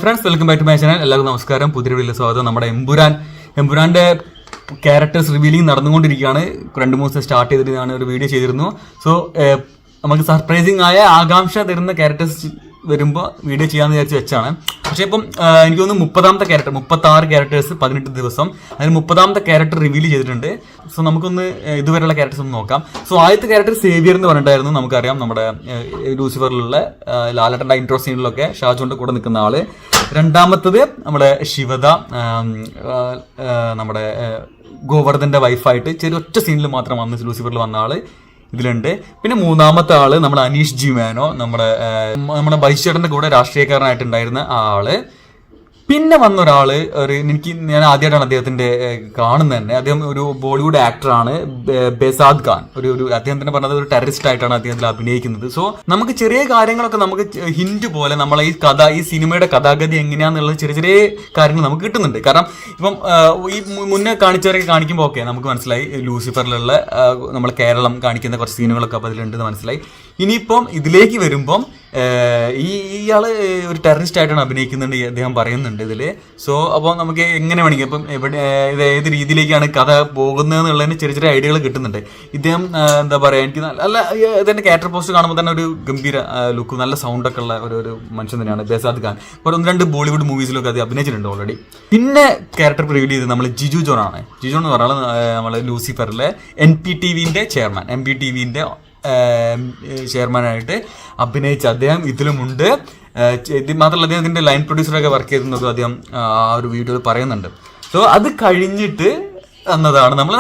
Friends, welcome back to my channel. എല്ലാവർക്കും നമസ്കാരം. പുതിയ വീഡിയോയിലേക്ക് സ്വാഗതം. നമ്മുടെ എമ്പുരാന്റെ ക്യാരക്ടേഴ്സ് റിവീലിംഗ് നടന്നുകൊണ്ടിരിക്കുകയാണ്. 2-3 ദിവസം സ്റ്റാർട്ട് ചെയ്തിട്ട് ഞാൻ ഒരു വീഡിയോ ചെയ്തിരുന്നു. സോ നമുക്ക് സർപ്രൈസിങ് ആയ ആകാംക്ഷ തരുന്ന ക്യാരക്ടേഴ്സ് വരുമ്പോൾ വീഡിയോ ചെയ്യാമെന്ന് വിചാരിച്ച് വെച്ചാണ്. പക്ഷേ ഇപ്പം എനിക്ക് തോന്നുന്നു 30ാമത്തെ ക്യാരക്ടർ, 36 ക്യാരക്ടേഴ്സ് 18 ദിവസം, അതിന് 30ാമത്തെ ക്യാരക്ടർ റിവീൽ ചെയ്തിട്ടുണ്ട്. സോ നമുക്കൊന്ന് ഇതുവരെയുള്ള ക്യാരക്ടേഴ്സ് ഒന്ന് നോക്കാം. സോ ആദ്യത്തെ ക്യാരക്ടർ സേവിയർ എന്ന് പറഞ്ഞിട്ടായിരുന്നു. നമുക്കറിയാം, നമ്മുടെ ലൂസിഫറിലുള്ള ലാലേട്ടൻ്റെ ഇൻട്രോ സീനിലൊക്കെ ഷാജോന്റെ കൂടെ നിൽക്കുന്ന ആള്. രണ്ടാമത്തത് നമ്മുടെ ശിവദ, നമ്മുടെ ഗോവർദ്ധന്റെ വൈഫായിട്ട് ചെറിയ ഒറ്റ സീനിൽ മാത്രം വന്ന് ലൂസിഫറിൽ വന്ന ആള് ഇതിലുണ്ട്. പിന്നെ മൂന്നാമത്തെ ആള് നമ്മുടെ അനീഷ് ജി മേനോ, നമ്മുടെ ബൈച്ചേട്ടന്റെ കൂടെ രാഷ്ട്രീയക്കാരനായിട്ടുണ്ടായിരുന്ന ആള്. പിന്നെ വന്ന ഒരാള്, ഞാൻ ആദ്യമായിട്ടാണ് അദ്ദേഹത്തിന്റെ കാണുന്നത് തന്നെ. അദ്ദേഹം ഒരു ബോളിവുഡ് ആക്ടറാണ്, ബെസാദ് ഖാൻ. അദ്ദേഹം തന്നെ പറഞ്ഞത് ഒരു ടെററിസ്റ്റ് ആയിട്ടാണ് അദ്ദേഹത്തിൽ അഭിനയിക്കുന്നത്. സോ നമുക്ക് ചെറിയ കാര്യങ്ങളൊക്കെ നമുക്ക് ഹിന്റ് പോലെ നമ്മളെ ഈ സിനിമയുടെ കഥാഗതി എങ്ങനെയാന്നുള്ളത് ചെറിയ ചെറിയ കാര്യങ്ങൾ നമുക്ക് കിട്ടുന്നുണ്ട്. കാരണം ഇപ്പം ഈ മുന്നേ കാണിച്ചവരൊക്കെ കാണിക്കുമ്പോൾ ഓക്കെ നമുക്ക് മനസ്സിലായി ലൂസിഫറിലുള്ള നമ്മൾ കേരളം കാണിക്കുന്ന കുറച്ച് സീനുകളൊക്കെ അപ്പോൾ അതിലുണ്ടെന്ന് മനസ്സിലായി. ഇനിയിപ്പം ഇതിലേക്ക് വരുമ്പം ഇയാള് ഒരു ടെററിസ്റ്റ് ആയിട്ടാണ് അഭിനയിക്കുന്നുണ്ട് അദ്ദേഹം പറയുന്നുണ്ട് ഇതില്. സോ അപ്പോൾ നമുക്ക് എങ്ങനെ വേണമെങ്കിൽ ഇപ്പം ഇത് ഏത് രീതിയിലേക്കാണ് കഥ പോകുന്നത് എന്നുള്ളതിന് ചെറിയ ചെറിയ ഐഡിയകൾ കിട്ടുന്നുണ്ട്. ഇദ്ദേഹം എന്താ പറയുക, എനിക്ക് നല്ല ഇതിന്റെ ക്യാരക്ടർ പോസ്റ്റ് കാണുമ്പോൾ തന്നെ ഒരു ഗംഭീര ലുക്ക്, നല്ല സൗണ്ടൊക്കെ ഉള്ള ഒരു മനുഷ്യൻ തന്നെയാണ് ബെസാദ് ഖാൻ. ഒരു 1-2 ബോളിവുഡ് മൂവീസിലൊക്കെ അത് അഭിനയിച്ചിട്ടുണ്ട് ഓൾറെഡി. പിന്നെ ക്യാരക്ടർ റിവീൽ ചെയ്ത് നമ്മൾ ജിജു ജോൺ ആണ്. ജിജു എന്ന് പറഞ്ഞാൽ നമ്മൾ ലൂസിഫറിലെ MPTVന്റെ ചെയർമാനായിട്ട് അഭിനയിച്ച അദ്ദേഹം ഇതിലുമുണ്ട്. ഇത് മാത്രമല്ല, അദ്ദേഹം ഇതിന്റെ ലൈൻ പ്രൊഡ്യൂസറൊക്കെ വർക്ക് ചെയ്തിരുന്നത് അദ്ദേഹം ആ ഒരു വീഡിയോയിൽ പറയുന്നുണ്ട്. സോ അത് കഴിഞ്ഞിട്ട് എന്നതാണ് നമ്മൾ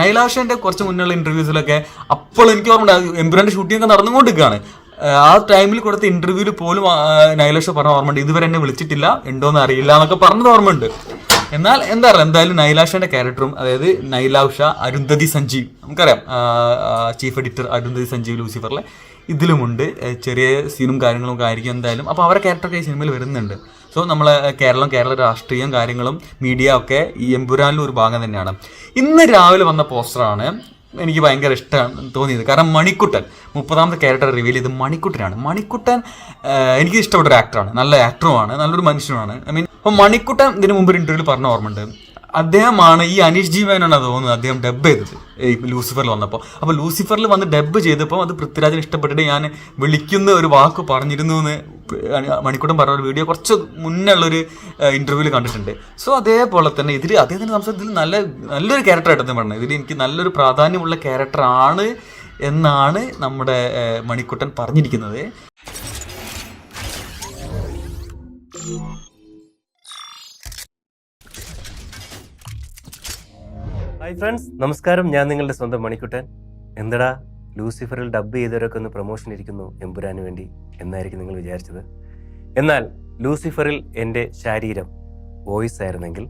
നൈലാഷന്റെ കുറച്ച് മുന്നുള്ള ഇന്റർവ്യൂസിലൊക്കെ അപ്പോൾ എനിക്ക് ഓർമ്മ എമ്പുരാന്റെ ഷൂട്ടിംഗ് ഒക്കെ നടന്നുകൊണ്ടിരിക്കുകയാണ്. ആ ടൈമിൽ കൊടുത്ത ഇന്റർവ്യൂവിൽ പോലും നൈലാഷ പറഞ്ഞ ഓർമ്മയുണ്ട്, ഇതുവരെ എന്നെ വിളിച്ചിട്ടില്ല, ഉണ്ടോന്ന് അറിയില്ല എന്നൊക്കെ പറഞ്ഞത് ഓർമ്മയുണ്ട്. എന്നാൽ എന്തായാലും നൈലാഷന്റെ ക്യാരക്ടറും, അതായത് നൈലാഷ, അരുന്ധതി സഞ്ജീവ്, നമുക്കറിയാം ചീഫ് എഡിറ്റർ അരുന്ധതി സഞ്ജീവ് ലൂസിഫറിലെ, ഇതിലുമുണ്ട്. ചെറിയ സീനും കാര്യങ്ങളും ഒക്കെ ആയിരിക്കും എന്തായാലും. അപ്പോൾ അവരുടെ ക്യാരക്ടറൊക്കെ ഈ സിനിമയിൽ വരുന്നുണ്ട്. സോ നമ്മളെ കേരള രാഷ്ട്രീയം കാര്യങ്ങളും മീഡിയ ഒക്കെ ഈ എമ്പുരാനിലും ഒരു ഭാഗം തന്നെയാണ്. ഇന്ന് രാവിലെ വന്ന പോസ്റ്ററാണ് എനിക്ക് ഭയങ്കര ഇഷ്ടമാണ് തോന്നിയത്. കാരണം മണിക്കുട്ടൻ 30ാമത്തെ ക്യാരക്ടർ റിവീൽ ചെയ്ത് മണിക്കുട്ടനാണ്. മണിക്കുട്ടൻ എനിക്ക് ഇഷ്ടപ്പെട്ട ഒരു ആക്ടറാണ്, നല്ല ആക്ടറുമാണ്, നല്ലൊരു മനുഷ്യനുമാണ്. അപ്പോൾ മണിക്കുട്ടൻ ഇതിന് മുമ്പ് ഒരു ഇന്റർവ്യൂവിൽ പറഞ്ഞ ഓർമ്മയുണ്ട്, അദ്ദേഹമാണ് ഈ അനീഷ് ജി മേനോനാണ് തോന്നുന്നത് അദ്ദേഹം ഡബ് ചെയ്തത് ഈ ലൂസിഫറിൽ വന്നപ്പോൾ. അപ്പോൾ ലൂസിഫറിൽ വന്ന് ഡബ് ചെയ്തപ്പോൾ അത് പൃഥ്വിരാജിന് ഇഷ്ടപ്പെട്ടിട്ട് ഞാൻ വിളിക്കുന്ന ഒരു വാക്ക് പറഞ്ഞിരുന്നു എന്ന് മണിക്കൂട്ടൻ പറഞ്ഞ ഒരു വീഡിയോ കുറച്ച് മുന്നേ ഉള്ളൊരു ഇന്റർവ്യൂവിൽ കണ്ടിട്ടുണ്ട്. സോ അതേപോലെ തന്നെ ഇതിൽ അദ്ദേഹത്തിൻ്റെ സംസാരത്തിൽ നല്ലൊരു ക്യാരക്ടറായിട്ട് അദ്ദേഹം പറഞ്ഞത്. ഇതിൽ എനിക്ക് നല്ലൊരു പ്രാധാന്യമുള്ള ക്യാരക്ടറാണ് എന്നാണ് നമ്മുടെ മണിക്കുട്ടൻ പറഞ്ഞിരിക്കുന്നത്. ഹായ് ഫ്രണ്ട്സ്, നമസ്കാരം. ഞാൻ നിങ്ങളുടെ സ്വന്തം മണിക്കുട്ടൻ. എന്തടാ ലൂസിഫറിൽ ഡബ് ചെയ്തവരൊക്കെ ഒന്ന് പ്രൊമോഷൻ ഇരിക്കുന്നു എമ്പുരാന് വേണ്ടി എന്നായിരിക്കും നിങ്ങൾ വിചാരിച്ചത്. എന്നാൽ ലൂസിഫറിൽ എൻ്റെ ശരീരം വോയിസ് ആയിരുന്നെങ്കിൽ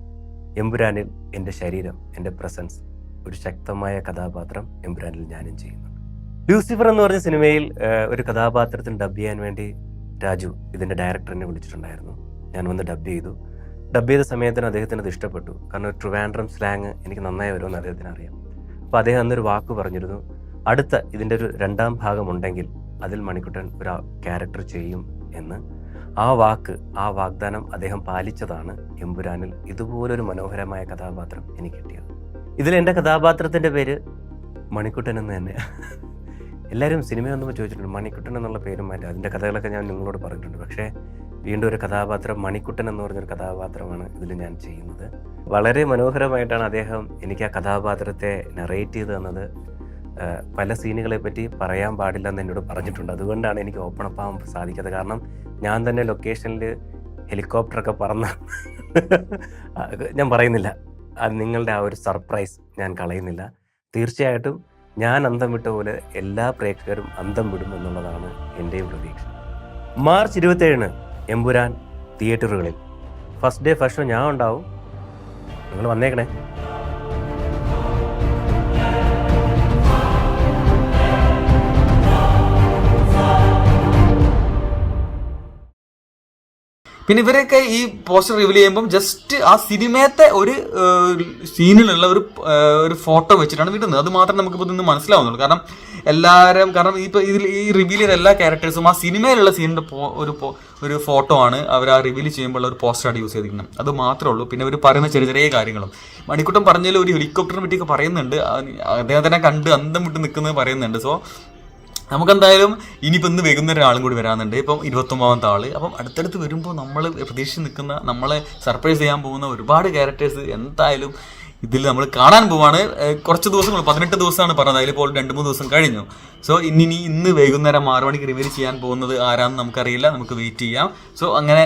എമ്പുരാനിൽ എൻ്റെ ശരീരം, എൻ്റെ പ്രസൻസ്, ഒരു ശക്തമായ കഥാപാത്രം എമ്പുരാനിൽ ഞാനും ചെയ്യുന്നുണ്ട്. ലൂസിഫർ എന്ന് പറഞ്ഞ സിനിമയിൽ ഒരു കഥാപാത്രത്തിന് ഡബ് ചെയ്യാൻ വേണ്ടി രാജു, ഇതിൻ്റെ ഡയറക്ടറിനെ വിളിച്ചിട്ടുണ്ടായിരുന്നു. ഞാൻ വന്ന് ഡബ് ചെയ്തു. ഡബ് ചെയ്ത സമയത്തിന് അദ്ദേഹത്തിന് അത് ഇഷ്ടപ്പെട്ടു. കാരണം ഒരു ട്രിവാൻഡ്രം സ്ലാങ് എനിക്ക് നന്നായി വരുമെന്ന് അദ്ദേഹത്തിന് അറിയാം. അപ്പോൾ അദ്ദേഹം അന്നൊരു വാക്ക് പറഞ്ഞിരുന്നു, അടുത്ത ഇതിൻ്റെ ഒരു 2ാം ഭാഗം ഉണ്ടെങ്കിൽ അതിൽ മണിക്കുട്ടൻ ഒരു ക്യാരക്ടർ ചെയ്യും എന്ന്. ആ വാഗ്ദാനം അദ്ദേഹം പാലിച്ചതാണ് എമ്പുരാനിൽ ഇതുപോലൊരു മനോഹരമായ കഥാപാത്രം എനിക്ക് കിട്ടിയത്. ഇതിൽ എൻ്റെ കഥാപാത്രത്തിൻ്റെ പേര് മണിക്കുട്ടൻ എന്ന് തന്നെ. എല്ലാവരും സിനിമ വന്നപ്പോൾ ചോദിച്ചിട്ടുണ്ട് മണിക്കുട്ടൻ എന്നുള്ള പേരും മാറ്റി. അതിൻ്റെ കഥകളൊക്കെ ഞാൻ നിങ്ങളോട് പറഞ്ഞിട്ടുണ്ട്. പക്ഷേ വീണ്ടും ഒരു കഥാപാത്രം, മണിക്കുട്ടൻ എന്ന് പറഞ്ഞൊരു കഥാപാത്രമാണ് ഇതിൽ ഞാൻ ചെയ്യുന്നത്. വളരെ മനോഹരമായിട്ടാണ് അദ്ദേഹം എനിക്ക് ആ കഥാപാത്രത്തെ നറേറ്റ് ചെയ്ത് തന്നത്. പല സീനുകളെ പറ്റി പറയാൻ പാടില്ലെന്ന് എന്നോട് പറഞ്ഞിട്ടുണ്ട്. അതുകൊണ്ടാണ് എനിക്ക് ഓപ്പൺ അപ്പ് ആവാൻ സാധിക്കാത്തത്. കാരണം ഞാൻ തന്നെ ലൊക്കേഷനിൽ ഹെലികോപ്റ്ററൊക്കെ പറന്ന ഞാൻ പറയുന്നില്ല. അത് നിങ്ങളുടെ ആ ഒരു സർപ്രൈസ് ഞാൻ കളയുന്നില്ല. തീർച്ചയായിട്ടും ഞാൻ അന്തം വിട്ട പോലെ എല്ലാ പ്രേക്ഷകരും അന്തം വിടും എന്നുള്ളതാണ് എൻ്റെയും പ്രതീക്ഷ. മാർച്ച് 27 എമ്പുരാൻ തിയേറ്ററുകളിൽ. ഫസ്റ്റ് ഡേ ഫസ്റ്റ് ഷോ ഞാൻ ഉണ്ടാവും. നിങ്ങൾ വന്നേക്കണേ. പിന്നെ ഇവരൊക്കെ ഈ പോസ്റ്റർ റിവീൽ ചെയ്യുമ്പോൾ ജസ്റ്റ് ആ സിനിമയത്തെ ഒരു സീനിലുള്ള ഒരു ഫോട്ടോ വെച്ചിട്ടാണ് വിടുന്നത്. അത് മാത്രമേ നമുക്കിപ്പോൾ നിന്ന് മനസ്സിലാവുന്നുള്ളൂ. കാരണം ഇപ്പൊ ഇതിൽ ഈ റിവീൽ ചെയ്ത എല്ലാ ക്യാരക്ടേഴ്സും ആ സിനിമയിലുള്ള സീനിന്റെ ഒരു ഫോട്ടോ ആണ് അവർ ആ റിവീൽ ചെയ്യുമ്പോൾ ഒരു പോസ്റ്ററായിട്ട് യൂസ് ചെയ്തിരിക്കുന്നത്. അത് മാത്രമേ ഉള്ളൂ. പിന്നെ അവർ പറയുന്ന ചെറിയ ചെറിയ കാര്യങ്ങളും മണിക്കുട്ടൻ പറഞ്ഞതിൽ ഒരു ഹെലികോപ്റ്ററിനെ പറ്റിയൊക്കെ പറയുന്നുണ്ട്. അദ്ദേഹത്തിനെ കണ്ട് അന്തം വിട്ട് നിൽക്കുന്നത് പറയുന്നുണ്ട്. സോ നമുക്കെന്തായാലും ഇനിയിപ്പോൾ ഇന്ന് വൈകുന്നേരം ആളും കൂടി വരാനുണ്ട്. ഇപ്പം 29ാമത്തെ ആള്. അപ്പം അടുത്തടുത്ത് വരുമ്പോൾ നമ്മൾ പ്രതീക്ഷിച്ച് നിൽക്കുന്ന, നമ്മളെ സർപ്രൈസ് ചെയ്യാൻ പോകുന്ന ഒരുപാട് ക്യാരക്ടേഴ്സ് എന്തായാലും ഇതിൽ നമ്മൾ കാണാൻ പോവാണ്. കുറച്ച് ദിവസങ്ങൾ 18 ദിവസമാണ് പറഞ്ഞത്, അതിലിപ്പോൾ 2-3 ദിവസം കഴിഞ്ഞു. സോ ഇന്ന് വൈകുന്നേരം 6 മണിക്ക് റിവീൽ ചെയ്യാൻ പോകുന്നത് ആരാന്ന് നമുക്കറിയില്ല, നമുക്ക് വെയിറ്റ് ചെയ്യാം. സോ അങ്ങനെ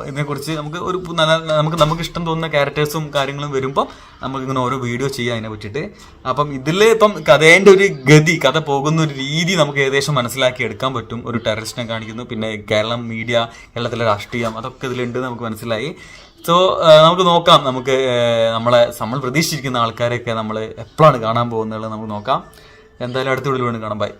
ഇതിനെക്കുറിച്ച് നമുക്ക് ഇഷ്ടം തോന്നുന്ന ക്യാരക്ടേഴ്സും കാര്യങ്ങളും വരുമ്പോൾ നമുക്കിങ്ങനെ ഓരോ വീഡിയോ ചെയ്യാം അതിനെ പറ്റിയിട്ട്. അപ്പം ഇതിൽ ഇപ്പം കഥേൻ്റെ ഒരു ഗതി, കഥ പോകുന്ന ഒരു രീതി നമുക്ക് ഏകദേശം മനസ്സിലാക്കി എടുക്കാൻ പറ്റും. ഒരു ടെററിസ്റ്റിനെ കാണിക്കുന്നു, പിന്നെ കേരളം മീഡിയ, കേരളത്തിലെ രാഷ്ട്രീയം, അതൊക്കെ ഇതിലുണ്ട് നമുക്ക് മനസ്സിലായി. സോ നമുക്ക് നോക്കാം, നമ്മൾ പ്രതീക്ഷിച്ചിരിക്കുന്ന ആൾക്കാരെയൊക്കെ നമ്മൾ എപ്പോഴാണ് കാണാൻ പോകുന്നത് നമുക്ക് നോക്കാം. എന്തായാലും അടുത്ത വീഡിയോയിൽ വീണ്ടും കാണാം. ബൈ.